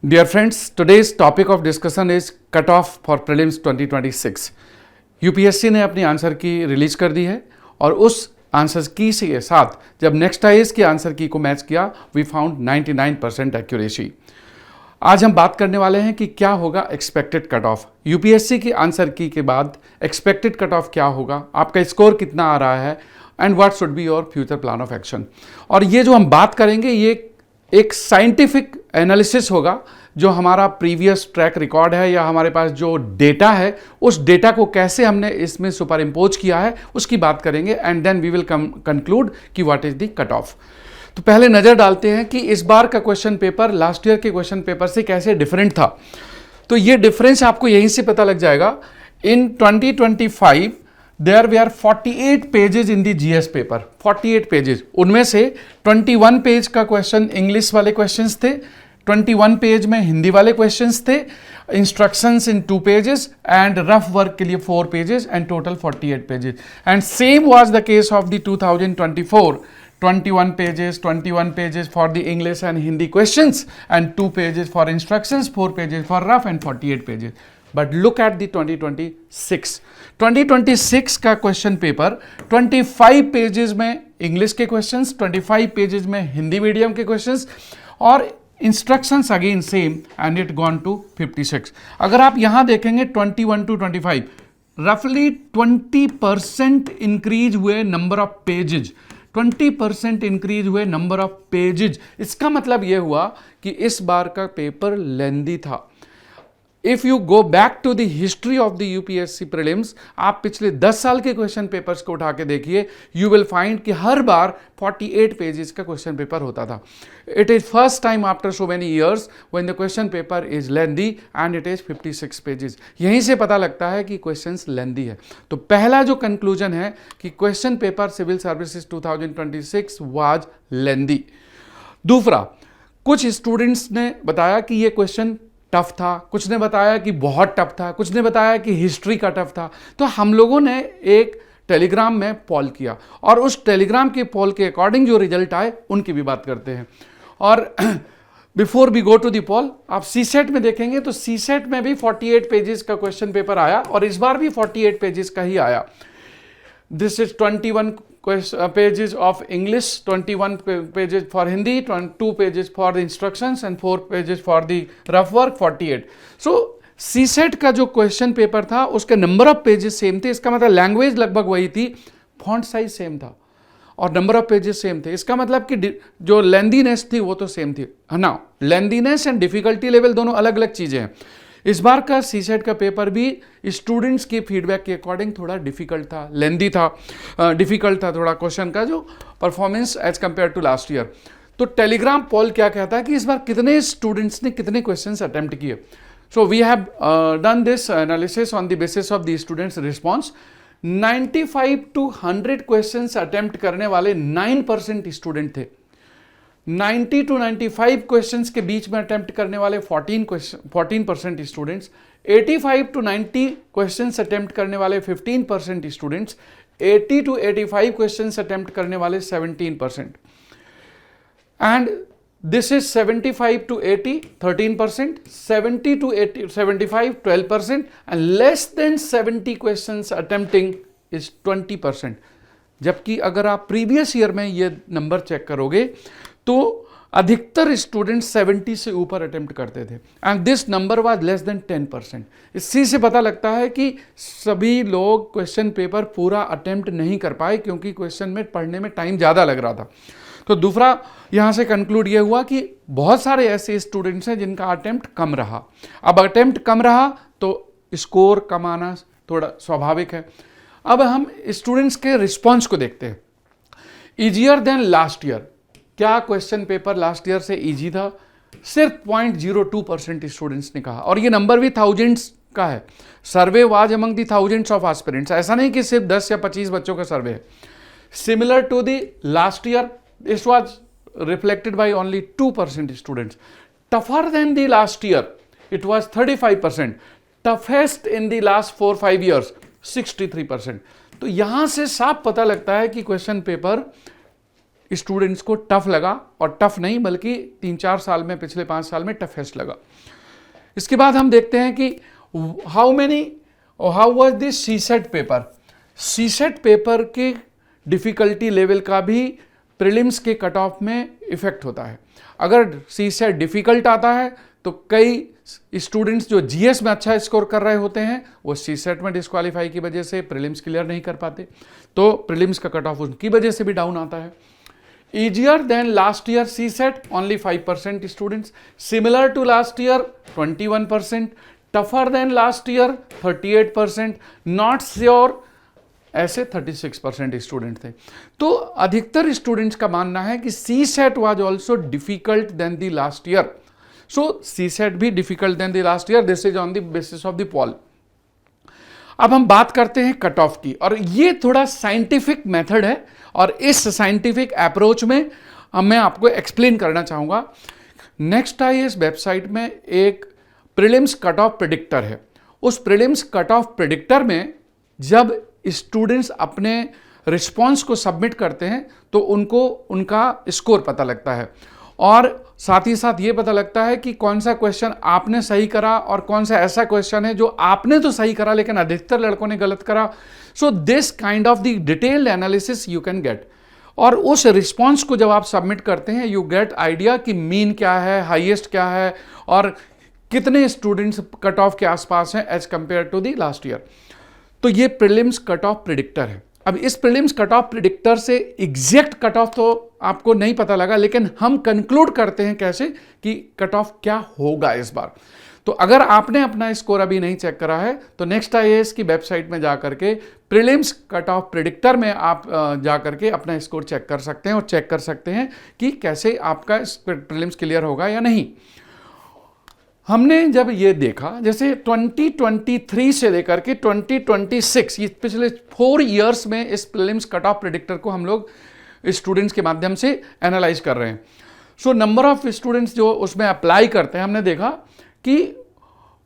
Dear friends, today's topic of discussion is cutoff for prelims 2026. UPSC ने अपनी answer की release कर दी है और उस आंसर की के साथ जब नेक्स्ट आईएएस की आंसर की को मैच किया वी फाउंड 99% एक्यूरेसी। आज हम बात करने वाले हैं कि क्या होगा एक्सपेक्टेड कट ऑफ। यूपीएससी की आंसर की के बाद एक्सपेक्टेड कट ऑफ क्या होगा, आपका स्कोर कितना आ रहा है and what should be your future plan of action. और ये जो हम बात करेंगे ये एक साइंटिफिक एनालिसिस होगा, जो हमारा प्रीवियस ट्रैक रिकॉर्ड है या हमारे पास जो डेटा है उस डेटा को कैसे हमने इसमें सुपर इम्पोज किया है उसकी बात करेंगे and then we will conclude कि what is the cut off. तो पहले नज़र डालते हैं कि इस बार का क्वेश्चन पेपर लास्ट ईयर के क्वेश्चन पेपर से कैसे डिफरेंट था। तो ये डिफरेंस आपको यहीं से पता लग जाएगा। In 2025 there were 48 pages in the GS paper, 48 pages. उनमें से 21 पेज का क्वेश्चन इंग्लिश वाले क्वेश्चंस थे, 21 पेज में हिंदी वाले क्वेश्चंस थे, instructions in 2 pages and rough work के लिए 4 pages and total 48 pages. And same was the case of the 2024, 21 pages for the English and Hindi questions and 2 pages for instructions, 4 pages for rough and 48 pages. But look at the 2026. 2026 का question paper 25 pages में English के questions, 25 pages में Hindi medium के questions और instructions again same and it gone to 56। अगर आप यहां देखेंगे 21 to 25 रफली 20% इंक्रीज हुए नंबर ऑफ पेजेज, 20% इंक्रीज हुए नंबर ऑफ पेजेज। इसका मतलब यह हुआ कि इस बार का पेपर लेंदी था। If you go back to the history of the UPSC prelims, आप पिछले 10 साल के क्वेश्चन पेपर्स को उठा के देखिए, यू विल फाइंड कि हर बार 48 पेजेस का क्वेश्चन पेपर होता था। It is first time after so many years when the question paper is lengthy and it is 56 pages. यहीं से पता लगता है कि क्वेश्चंस लेंदी है। तो पहला जो कंक्लूजन है कि question paper civil services 2026 was lengthy. दूसरा, कुछ स्टूडेंट्स ने बताया कि ये क्वेश्चन टफ था, कुछ ने बताया कि बहुत टफ था, कुछ ने बताया कि हिस्ट्री का टफ था। तो हम लोगों ने एक टेलीग्राम में पोल किया और उस टेलीग्राम के पोल के अकॉर्डिंग जो रिजल्ट आए उनकी भी बात करते हैं। और before we go to the poll, आप सीसेट में देखेंगे तो सीसेट में भी 48 पेजेस का क्वेश्चन पेपर आया और इस बार भी 48 पेजेस का ही आया। This is 21 pages of English, 21 pages for Hindi, 2 pages for the instructions and 4 pages for the rough work, 48. So CSET का जो क्वेश्चन पेपर था उसके नंबर ऑफ पेजेस सेम थे। इसका मतलब लैंग्वेज लगभग वही थी, फॉन्ट साइज सेम था और नंबर ऑफ पेजेस सेम थे। इसका मतलब कि जो लेंदीनेस थी वो तो सेम थी है ना। लेंदीनेस एंड डिफिकल्टी लेवल दोनों अलग अलग चीजें हैं। इस बार का सीसेट का पेपर भी स्टूडेंट्स के फीडबैक के अकॉर्डिंग थोड़ा डिफिकल्ट था, लेंदी था, डिफिकल्ट था थोड़ा क्वेश्चन का जो performance as compare to last year. तो टेलीग्राम पोल क्या कहता है कि इस बार कितने स्टूडेंट्स ने कितने क्वेश्चंस अटेम्प्ट किए। So we have done this analysis on the basis of the students response. 95 to 100 questions attempt करने वाले 9% स्टूडेंट थे। 90 to 95 क्वेश्चंस के बीच में अटेम्प्ट करने वाले 14% स्टूडेंट्स, 85 to 90 क्वेश्चंस अटेम्प्ट करने वाले 15% स्टूडेंट्स, 80 to 85 क्वेश्चंस अटेम्प्ट करने वाले 17%, and this is 75 to 80 13%, 70 to 75 12% and less than 70 questions attempting is 20%। जबकि अगर आप प्रीवियस ईयर में ये नंबर चेक करोगे तो अधिकतर स्टूडेंट 70 से ऊपर अटेम्प्ट करते थे and this number was less than 10%। इसी से पता लगता है कि सभी लोग क्वेश्चन पेपर पूरा अटेम्प्ट नहीं कर पाए क्योंकि क्वेश्चन में पढ़ने में टाइम ज़्यादा लग रहा था। तो दूसरा यहाँ से कंक्लूड ये हुआ कि बहुत सारे ऐसे स्टूडेंट्स हैं जिनका अटेम्प्ट कम रहा। अब अटेम्प्ट कम रहा तो स्कोर कम आना थोड़ा स्वाभाविक है। अब हम स्टूडेंट्स के रिस्पॉन्स को देखते हैं। ईजियर देन लास्ट ईयर, क्या क्वेश्चन पेपर लास्ट ईयर से इजी था? सिर्फ 0.02% स्टूडेंट्स ने कहा और ये नंबर भी थाउजेंड्स का है। सर्वे was among the thousands of aspirants, ऐसा नहीं कि सिर्फ 10 या 25 बच्चों का सर्वे है। Similar to the last year, this was reflected by only 2% students. Tougher than the last year, it was 35%। Toughest in the last 4-5 years 63%। तो यहां से साफ पता लगता है कि क्वेश्चन पेपर स्टूडेंट्स को टफ लगा, और टफ नहीं बल्कि 3-4 साल में, पिछले 5 साल में टफेस्ट लगा। इसके बाद हम देखते हैं कि how was this CSAT paper. CSAT paper के डिफिकल्टी लेवल का भी प्रीलिम्स के कट ऑफ में इफेक्ट होता है। अगर सीसेट डिफिकल्ट आता है तो कई स्टूडेंट्स जो जीएस में अच्छा स्कोर कर रहे होते हैं वो सीसेट में डिस्क्वालीफाई की वजह से प्रीलिम्स क्लियर नहीं कर पाते, तो प्रीलिम्स का कट ऑफ उनकी वजह से भी डाउन आता है। Easier than last year CSET, only 5% students. Similar to last year, 21%. Tougher than last year, 38%. Not sure, ऐसे 36% स्टूडेंट थे। तो अधिकतर स्टूडेंट्स का मानना है कि CSET was also difficult than the last year. So CSET भी difficult than the last year. This is on the basis of the poll. अब हम बात करते हैं कट ऑफ की, और ये थोड़ा साइंटिफिक मेथड है, और इस साइंटिफिक अप्रोच में मैं आपको एक्सप्लेन करना चाहूँगा। नेक्स्ट आईएएस वेबसाइट में एक प्रीलिम्स कट ऑफ प्रेडिक्टर है। उस प्रीलिम्स कट ऑफ प्रेडिक्टर में जब स्टूडेंट्स अपने रिस्पॉन्स को सबमिट करते हैं तो उनको उनका स्कोर पता लगता है, और साथ ही साथ ये पता लगता है कि कौन सा क्वेश्चन आपने सही करा और कौन सा ऐसा क्वेश्चन है जो आपने तो सही करा लेकिन अधिकतर लड़कों ने गलत करा। So this kind of the detailed analysis you can get, और उस रिस्पॉन्स को जब आप सबमिट करते हैं यू गेट आइडिया कि मीन क्या है, हाईएस्ट क्या है, और कितने स्टूडेंट्स कट ऑफ के आसपास हैं as compare to the last year. तो ये प्रीलिम्स कट ऑफ प्रेडिक्टर है। अब इस प्रीलिम्स कट ऑफ प्रेडिक्टर से एग्जैक्ट कट ऑफ तो आपको नहीं पता लगा, लेकिन हम कंक्लूड करते हैं कैसे कि कट ऑफ क्या होगा इस बार। तो अगर आपने अपना स्कोर अभी नहीं चेक करा है तो नेक्स्ट आईएएस की वेबसाइट में जाकर के प्रीलिम्स कट ऑफ प्रेडिक्टर में आप जाकर के अपना स्कोर चेक कर सकते हैं, और चेक कर सकते हैं कि कैसे आपका प्रीलिम्स क्लियर होगा या नहीं। हमने जब ये देखा, जैसे 2023 से लेकर के 2026, ये पिछले 4 इयर्स में इस प्रीलिम्स कट ऑफ प्रेडिक्टर को हम लोग स्टूडेंट्स के माध्यम से एनालाइज कर रहे हैं। सो नंबर ऑफ स्टूडेंट्स जो उसमें अप्लाई करते हैं, हमने देखा कि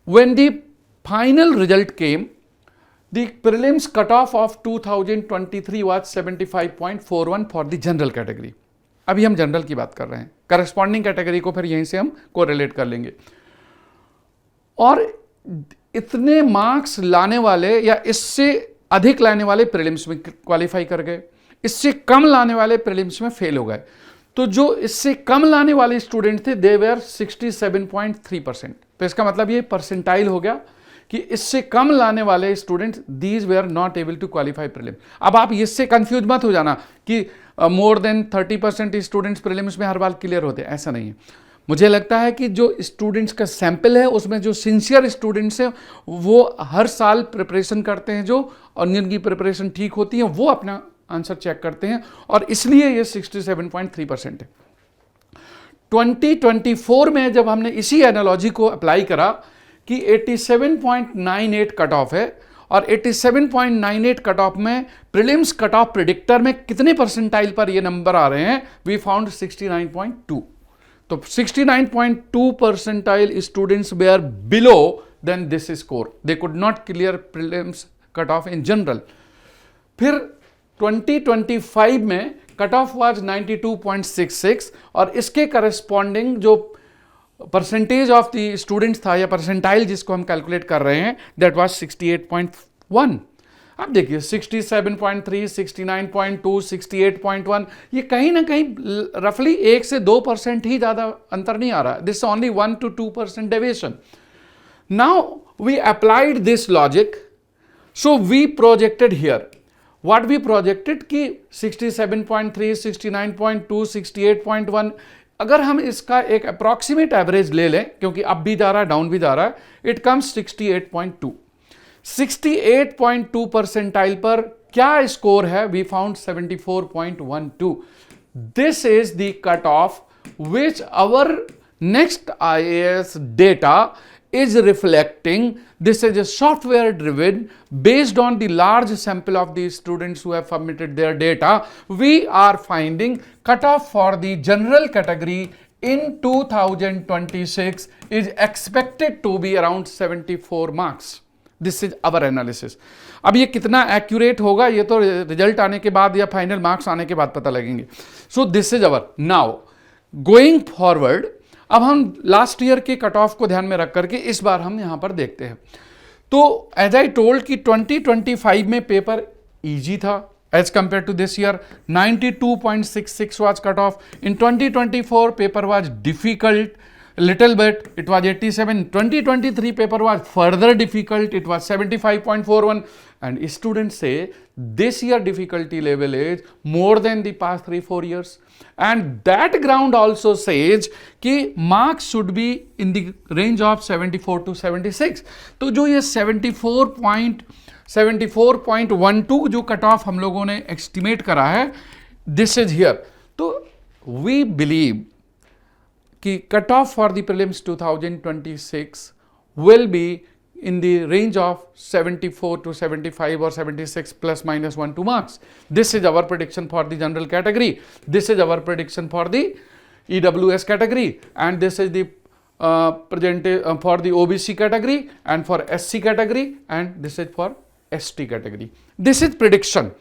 when the final result came, the prelims cut of 2023 was 75.41 for the general category. अभी हम जनरल की बात कर रहे हैं, करस्पॉन्डिंग कैटेगरी को फिर यहीं से हम कोरिलेट कर लेंगे। और इतने मार्क्स लाने वाले या इससे अधिक लाने वाले प्रीलिम्स में क्वालिफाई कर गए, इससे कम लाने वाले प्रीलिम्स में फेल हो गए। तो जो इससे कम लाने वाले स्टूडेंट थे दे वेर 67.3%। तो इसका मतलब ये परसेंटाइल हो गया कि इससे कम लाने वाले students these were not able to qualify prelim. अब आप इससे कंफ्यूज मत हो जाना कि मोर देन 30% स्टूडेंट्स प्रीलिम्स में हर बार क्लियर होते हैं, ऐसा नहीं है। मुझे लगता है कि जो स्टूडेंट्स का सैंपल है उसमें जो सिंसियर स्टूडेंट्स हैं वो हर साल प्रिपरेशन करते हैं, जो और जिनकी प्रिपरेशन ठीक होती है वो अपना आंसर चेक करते हैं, और इसलिए ये 67.3% है। 2024 में जब हमने इसी एनालॉजी को अप्लाई करा कि 87.98 कट ऑफ है, और 87.98 कट ऑफ में प्रीलिम्स कट ऑफ प्रेडिक्टर में कितने परसेंटाइल पर ये नंबर आ रहे हैं, वी फाउंड 69.2। तो 69.2 percentile students were below then this score, they could not clear prelims cut off in general. फिर 2025 में कट ऑफ वाज 92.66, और इसके करस्पॉन्डिंग जो परसेंटेज ऑफ द स्टूडेंट्स था या परसेंटाइल जिसको हम कैलकुलेट कर रहे हैं दैट वाज 68.1। अब देखिए 67.3, 69.2, 68.1, ये कहीं ना कहीं रफली 1 से 2% ही ज़्यादा अंतर नहीं आ रहा है। This only 1 to 2% deviation. Now we applied this logic, so we projected here what we projected कि 67.3, 69.2, 68.1, अगर हम इसका एक अप्रॉक्सीमेट एवरेज ले लें, क्योंकि अप भी जा रहा है डाउन भी जा रहा है, इट कम्स 68.2। 68.2 परसेंटाइल पर क्या स्कोर है, we found 74.12। This is the cut off which our next IAS data is reflecting. This is a software driven based on the large sample of the students who have submitted their data. We are finding cutoff for the general category in 2026 is expected to be around 74 marks. This is our analysis. अब ये कितना accurate होगा ये तो result आने के बाद या फाइनल मार्क्स आने के बाद पता लगेंगे। So this is our now going forward. अब हम लास्ट ईयर के कट ऑफ को ध्यान में रख करके इस बार हम यहां पर देखते हैं। तो एज आई टोल्ड कि 2025 में पेपर इजी था as compare to this year. 92.66 was cut off. In 2024 paper was difficult little bit, it was 87. 2023 paper was further difficult, it was 75.41, and students say this year difficulty level is more than the past 3-4 years, and that ground also says कि marks should be in the range of 74 to 76. तो जो ये 74.12 जो cut off हम लोगों ने estimate करा है, दिस इज हियर। तो वी बिलीव कि cut off for the prelims 2026 will be in the range of 74 to 75 or 76 plus minus 1-2 marks. This is our prediction for the general category. This is our prediction for the EWS category, and this is the for the OBC category and for SC category, and this is for ST category. This is prediction.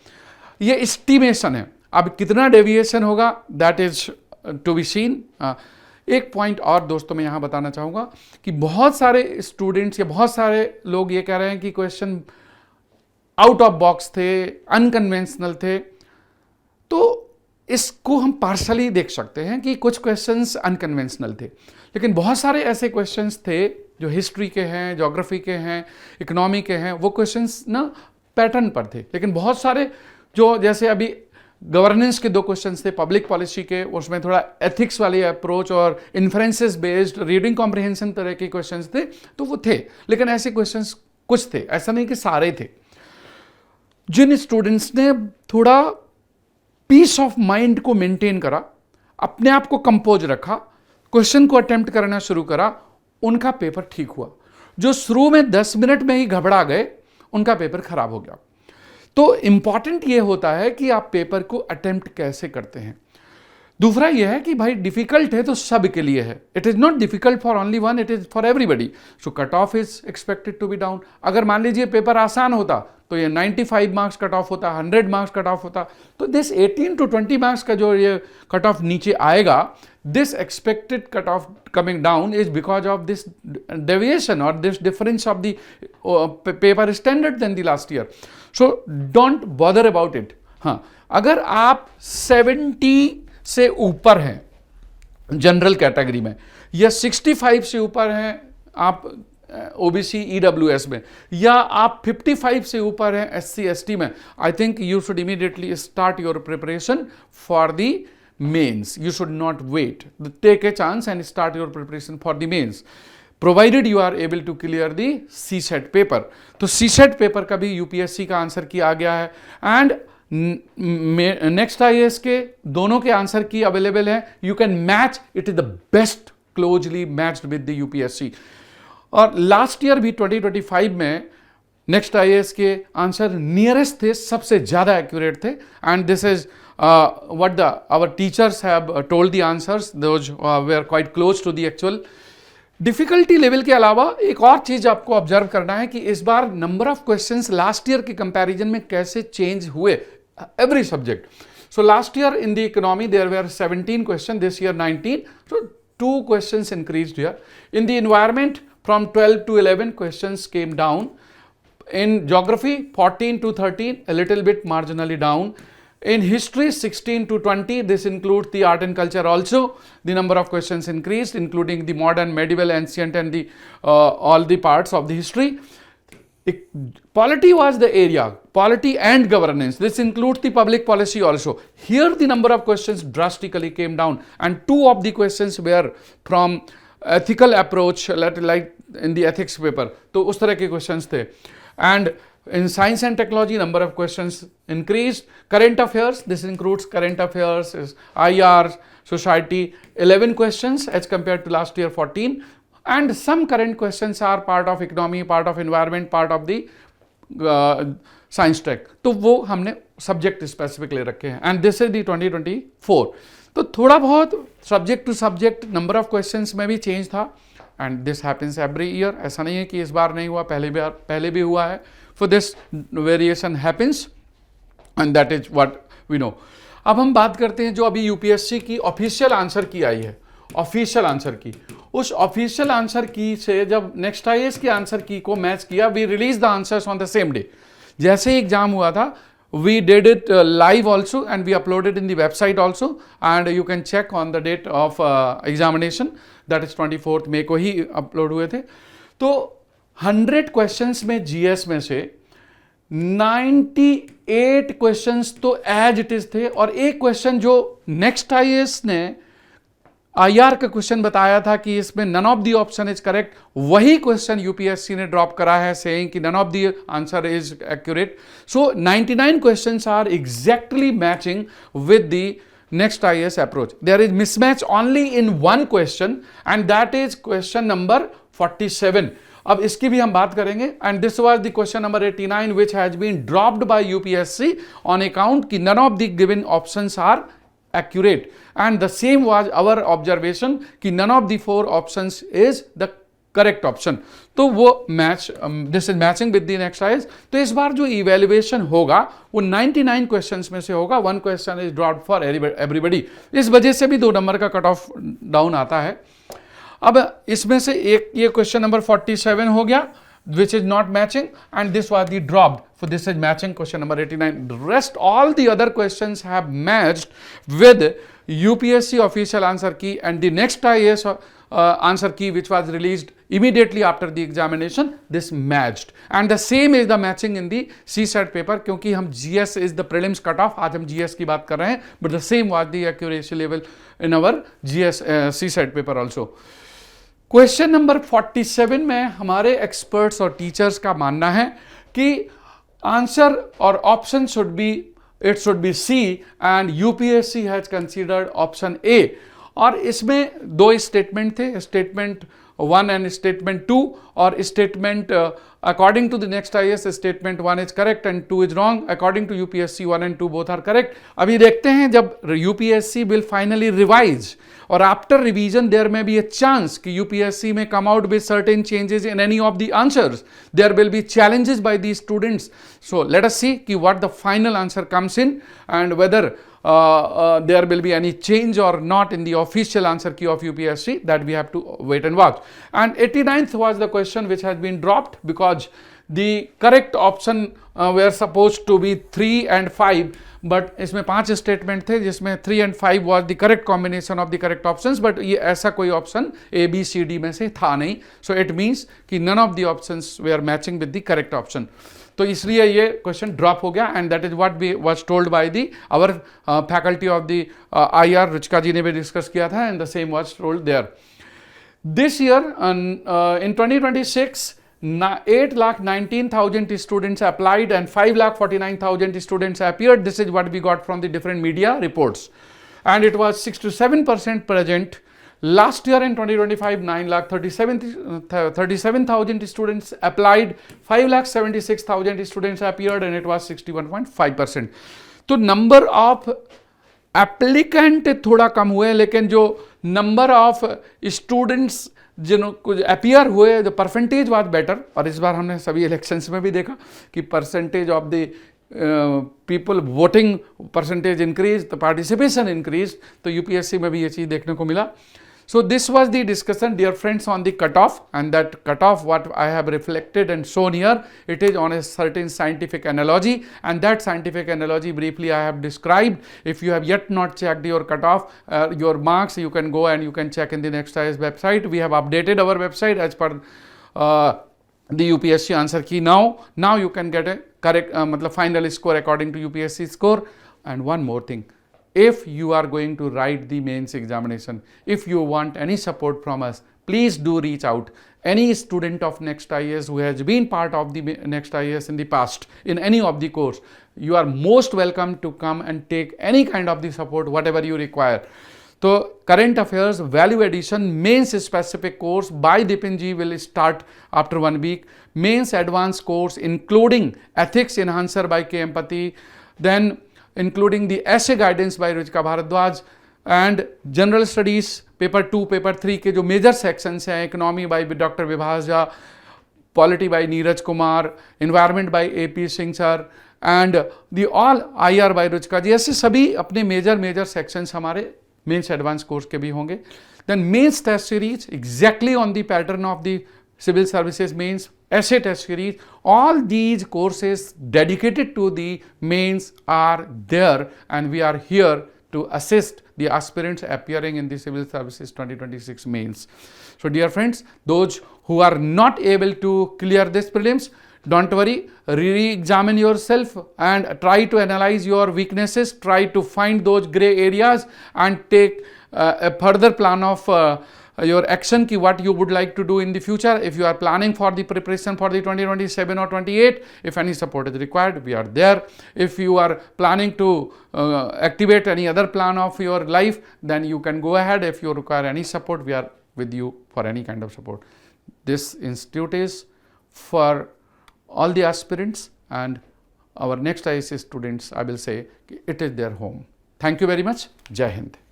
ये estimation है। अब कितना deviation होगा that is to be seen. एक point और दोस्तों मैं यहाँ बताना चाहूँगा कि बहुत सारे स्टूडेंट्स या बहुत सारे लोग ये कह रहे हैं कि क्वेश्चन आउट ऑफ बॉक्स थे, अनकन्वेंशनल थे। तो इसको हम पार्शली देख सकते हैं कि कुछ क्वेश्चंस अनकन्वेंशनल थे, लेकिन बहुत सारे ऐसे क्वेश्चंस थे जो हिस्ट्री के हैं, ज्योग्राफी के हैं, इकोनॉमी के हैं, वो क्वेश्चंस ना पैटर्न पर थे। लेकिन बहुत सारे जो जैसे अभी गवर्नेंस के 2 क्वेश्चंस थे, पब्लिक पॉलिसी के, उसमें थोड़ा एथिक्स वाली अप्रोच और इन्फ्रेंसेस बेस्ड रीडिंग कॉम्प्रिहेंशन तरह के क्वेश्चंस थे, तो वो थे। लेकिन ऐसे क्वेश्चंस कुछ थे, ऐसा नहीं कि सारे थे। जिन स्टूडेंट्स ने थोड़ा पीस ऑफ माइंड को मेंटेन करा, अपने आप को कंपोज रखा, क्वेश्चन को अटेम्प्ट करना शुरू करा, उनका पेपर ठीक हुआ। जो शुरू में 10 मिनट में ही घबरा गए, उनका पेपर खराब हो गया। तो इंपॉर्टेंट ये होता है कि आप पेपर को अटेम्प्ट कैसे करते हैं। दूसरा यह है कि भाई डिफिकल्ट है तो सब के लिए है, it is not difficult for only one, it is for everybody. So cut off is expected to be down. अगर मान लीजिए पेपर आसान होता तो ये 95 मार्क्स कट ऑफ होता, 100 मार्क्स कट ऑफ होता, तो दिस 18 to 20 मार्क्स का जो ये कट ऑफ नीचे आएगा, this expected cutoff coming down is because of this deviation or this difference of the paper standard than the last year. So don't bother about it. हाँ, अगर आप 70 से ऊपर हैं जनरल कैटेगरी में, या 65 से ऊपर हैं आप ओबीसी ईडब्ल्यूएस में, या आप 55 से ऊपर हैं एससी एसटी में, I think you should immediately start your preparation for the mains. You should not wait. Take a chance and start your preparation for the mains, provided you are able to clear the CSET paper. तो CSET paper का भी UPSC का answer की आ गया है, and next IAS के दोनों के आंसर की अवेलेबल है। You can match, it is the best closely matched with the UPSC. और लास्ट ईयर भी 2025 में नेक्स्ट आईएएस के आंसर नियरेस्ट थे, सबसे ज्यादा एक्यूरेट थे, and this is what our teachers have told the answers, those were quite close to the actual. Difficulty level के अलावा एक और चीज आपको ऑब्जर्व करना है कि इस बार number of questions last year के कंपैरिजन में कैसे चेंज हुए, every subject. So last year in the economy there were 17 question, this year 19, so 2 questions increased here. In the environment from 12 to 11 questions came down. In geography 14 to 13, a little bit marginally down. In history 16 to 20, this includes the art and culture also, the number of questions increased, including the modern, medieval, ancient, and the all the parts of the history. Polity was the area, polity and governance, this includes the public policy also. Here the number of questions drastically came down, and 2 of the questions were from ethical approach, like in the ethics paper, तो उस तरह के questions थे। And in science and technology, number of questions increased. Current affairs, this includes current affairs, IR, society, 11 questions as compared to last year 14. And some current questions are part of economy, part of environment, part of the science tech. तो वो हमने subject specific ले रखे हैं. And this is the 2024. तो थोड़ा बहुत subject to subject number of questions में भी change था. And this happens every year, ऐसा नहीं है कि इस बार नहीं हुआ, पहले भी हुआ है. For this variation happens and that is what we know. अब हम बात करते हैं जो अभी यूपीएससी की ऑफिशियल आंसर की आई है, ऑफिशियल आंसर की. उस ऑफिशियल आंसर की से जब नेक्स्ट आईएएस की आंसर की को मैच किया, we release the answers on the same day. जैसे ही एग्जाम हुआ था, we did it live also and we uploaded in the website also, and you can check on the date of examination, that is 24th May को ही upload हुए थे. तो 100 questions में GS में से 98 क्वेश्चंस तो एज इट इज थे, और एक क्वेश्चन जो नेक्स्ट आईएएस ने आईआर का क्वेश्चन बताया था कि इसमें none of the option is correct, वही क्वेश्चन यूपीएससी ने ड्रॉप करा है, सेइंग कि none of the answer is accurate. So 99 questions are exactly matching with the next IAS approach. There is mismatch only in one question, and that is question number 47. अब इसकी भी हम बात करेंगे. And this was the question number 89 which has been dropped by UPSC on account कि none of the given options are accurate, and the same was our observation कि none of the 4 options is the correct option. तो वो match, this is matching with the next IAS. तो इस बार जो evaluation होगा वो 99 questions में से होगा. 1 question is dropped for everybody. इस वजह से भी 2 नंबर का कट ऑफ डाउन आता है. अब इसमें से एक ये क्वेश्चन नंबर 47 हो गया which is not matching, and this was the dropped. So this is matching question number 89. The rest all the other questions have matched with UPSC official answer key and the next IAS answer key which was released immediately after the examination. This matched, and the same is the matching in the CSAT paper. क्योंकि हम GS is the prelims cutoff, आज हम GS की बात कर रहे हैं, but the same was the accuracy level in our GS CSAT paper also. Question number 47 में हमारे एक्सपर्ट्स और टीचर्स का मानना है कि आंसर और option should be C, and UPSC has considered option A. और इसमें 2 स्टेटमेंट थे, स्टेटमेंट 1 एंड स्टेटमेंट 2, और statement according to the next IAS statement 1 is correct and 2 is wrong. According to UPSC 1 and 2 both are correct. अभी देखते हैं जब UPSC will finally revise, और after revision there may be a chance कि UPSC may come out with certain changes in any of the answers. There will be challenges by the students. So let us see कि what the final answer comes in, and whether there will be any change or not in the official answer key of UPSC. That we have to wait and watch. And 89th was the question which has been dropped because the correct option were supposed to be 3 and 5, but इसमें 5 statement थे जिसमें 3 and 5 was the correct combination of the correct options, but ये ऐसा कोई option A, B, C, D में से था नहीं. So it means कि none of the options were matching with the correct option. तो इसलिए ये क्वेश्चन ड्रॉप हो गया, and that is what we was told by the our faculty of the IR. Ruchika ji ने भी डिस्कस किया था, and the same was told there. This year in 2026 8,19,000 students applied and 5,49,000 students appeared. This is what we got from the different media reports, and it was 6 to 7% present. Last year in 2025, 9,37,000 students applied, 5,76,000 students appeared, and it was 61.5%. तो number of applicant थोड़ा कम हुए, लेकिन जो number of students जिनको appear हुए, the percentage was better. और इस बार हमने सभी इलेक्शंस में भी देखा कि percentage of the people voting percentage increase, the participation increase. तो यूपीएससी में भी ये चीज़ देखने को मिला. So this was the discussion, dear friends, on the cutoff, and that cutoff what I have reflected and shown here, it is on a certain scientific analogy, and that scientific analogy briefly I have described. If you have yet not checked your cutoff, your marks, you can go and you can check in the next IAS website. We have updated our website as per the UPSC answer key now. Now you can get a correct मतलब final score according to UPSC score. And one more thing, if you are going to write the mains examination, if you want any support from us, please do reach out. Any student of Next IAS who has been part of the Next IAS in the past in any of the course, you are most welcome to come and take any kind of the support whatever you require. So current affairs value addition mains specific course by Dipin ji will start after 1 week. Mains advanced course including ethics enhancer by K. Empathy, then including the essay guidance by Ruchika Bharadwaj, and general studies paper 2, paper 3 के जो major sections हैं, economy by doctor Vibhas Jha, polity by Neeraj Kumar, environment by AP Singh sir and the all IR by Ruchika ji, ऐसे सभी अपने major sections हमारे mains advance course के भी होंगे. Then mains test series exactly on the pattern of the civil services mains, essay test series, all these courses dedicated to the mains are there, and we are here to assist the aspirants appearing in the civil services 2026 mains. So dear friends, those who are not able to clear this prelims, don't worry, re-examine yourself and try to analyze your weaknesses, try to find those gray areas and take a further plan of your action ki what you would like to do in the future. If you are planning for the preparation for the 2027 or 28, if any support is required, we are there. If you are planning to activate any other plan of your life, then you can go ahead. If you require any support, we are with you for any kind of support. This institute is for all the aspirants, and our next IAS students, I will say it is their home. Thank you very much. Jai Hind.